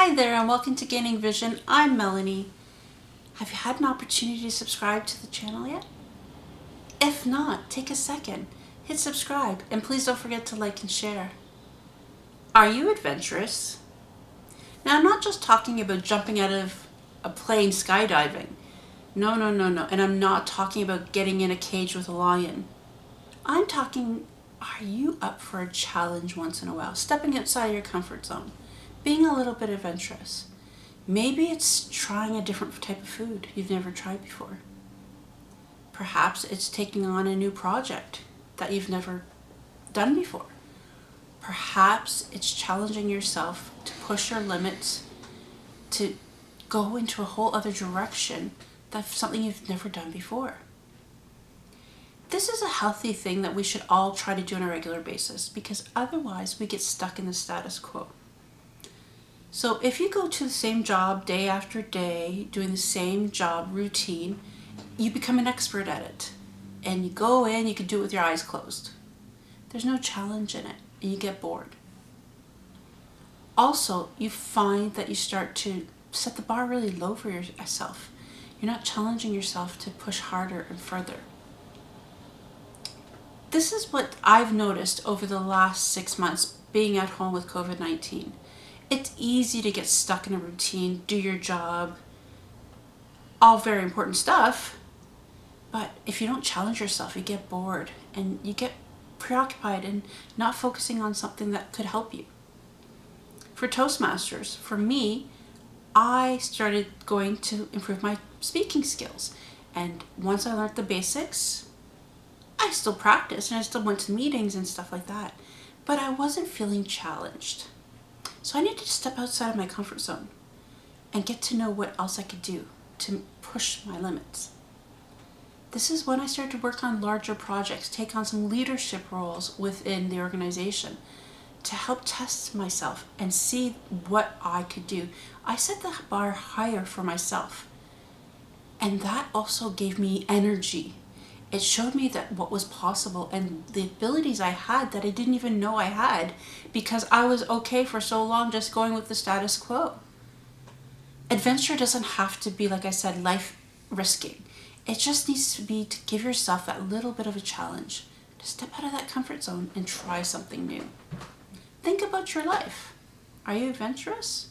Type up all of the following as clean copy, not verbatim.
Hi there and welcome to Gaining Vision. I'm Melanie. Have you had an opportunity to subscribe to the channel yet? If not, take a second, hit subscribe, and please don't forget to like and share. Are you adventurous? Now, I'm not just talking about jumping out of a plane skydiving. No. And I'm not talking about getting in a cage with a lion. I'm talking, are you up for a challenge once in a while? Stepping outside your comfort zone. Being a little bit adventurous. Maybe it's trying a different type of food you've never tried before. Perhaps it's taking on a new project that you've never done before. Perhaps it's challenging yourself to push your limits, to go into a whole other direction, that's something you've never done before. This is a healthy thing that we should all try to do on a regular basis, because otherwise we get stuck in the status quo. So if you go to the same job day after day, doing the same job routine, you become an expert at it. And you go in, you can do it with your eyes closed. There's no challenge in it, and you get bored. Also, you find that you start to set the bar really low for yourself. You're not challenging yourself to push harder and further. This is what I've noticed over the last 6 months being at home with COVID-19. It's easy to get stuck in a routine, do your job, all very important stuff, but if you don't challenge yourself, you get bored and you get preoccupied and not focusing on something that could help you. For Toastmasters, for me, I started going to improve my speaking skills, and once I learned the basics, I still practiced and I still went to meetings and stuff like that, but I wasn't feeling challenged. So I needed to step outside of my comfort zone and get to know what else I could do to push my limits. This is when I started to work on larger projects, take on some leadership roles within the organization to help test myself and see what I could do. I set the bar higher for myself, and that also gave me energy. It showed me that what was possible and the abilities I had that I didn't even know I had, because I was okay for so long just going with the status quo. Adventure doesn't have to be, like I said, life risking. It just needs to be to give yourself that little bit of a challenge, to step out of that comfort zone and try something new. Think about your life. Are you adventurous?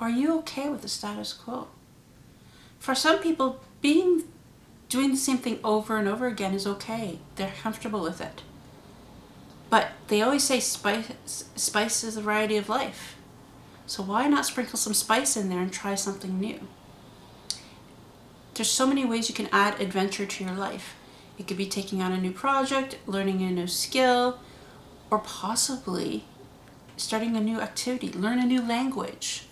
Or are you okay with the status quo? For some people, doing the same thing over and over again is okay. They're comfortable with it. But they always say spice is the variety of life. So why not sprinkle some spice in there and try something new? There's so many ways you can add adventure to your life. It could be taking on a new project, learning a new skill, or possibly starting a new activity, learn a new language.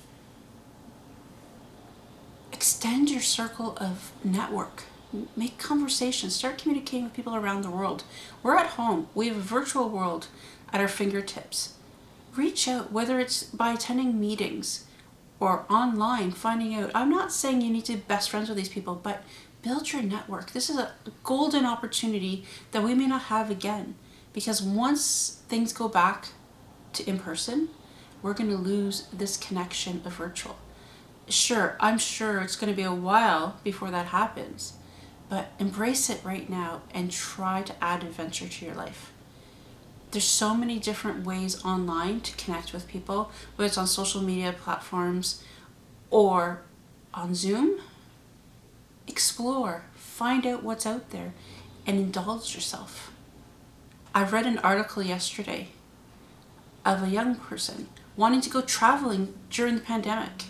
Extend your circle of network. Make conversations, start communicating with people around the world. We're at home. We have a virtual world at our fingertips. Reach out, whether it's by attending meetings or online, finding out. I'm not saying you need to be best friends with these people, but build your network. This is a golden opportunity that we may not have again, because once things go back to in-person, we're going to lose this connection of virtual. Sure, I'm sure it's going to be a while before that happens. But embrace it right now and try to add adventure to your life. There's so many different ways online to connect with people, whether it's on social media platforms or on Zoom. Explore, find out what's out there, and indulge yourself. I read an article yesterday of a young person wanting to go traveling during the pandemic.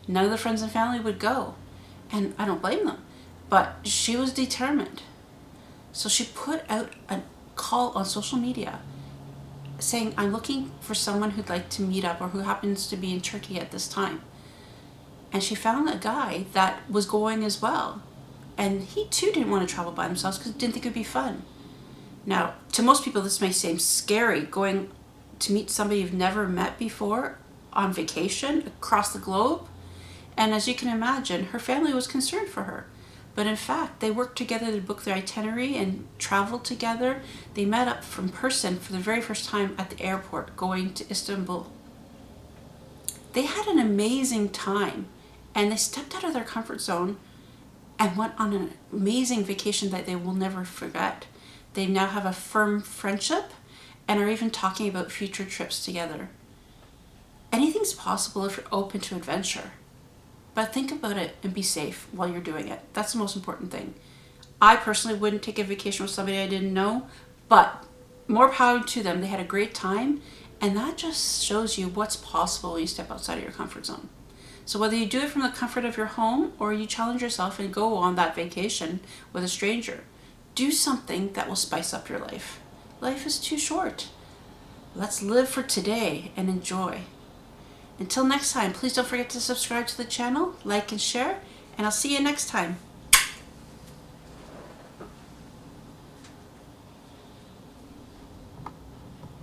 None of the friends and family would go, and I don't blame them. But she was determined. So she put out a call on social media saying, I'm looking for someone who'd like to meet up or who happens to be in Turkey at this time. And she found a guy that was going as well. And he too didn't want to travel by themselves because he didn't think it would be fun. Now, to most people, this may seem scary, going to meet somebody you've never met before on vacation across the globe. And as you can imagine, her family was concerned for her. But in fact, they worked together to book their itinerary and traveled together. They met up in person for the very first time at the airport going to Istanbul. They had an amazing time, and they stepped out of their comfort zone and went on an amazing vacation that they will never forget. They now have a firm friendship and are even talking about future trips together. Anything's possible if you're open to adventure. But think about it and be safe while you're doing it. That's the most important thing. I personally wouldn't take a vacation with somebody I didn't know, but more power to them. They had a great time, and that just shows you what's possible when you step outside of your comfort zone. So whether you do it from the comfort of your home or you challenge yourself and go on that vacation with a stranger, do something that will spice up your life. Life is too short. Let's live for today and enjoy. Until next time, please don't forget to subscribe to the channel, like and share, and I'll see you next time.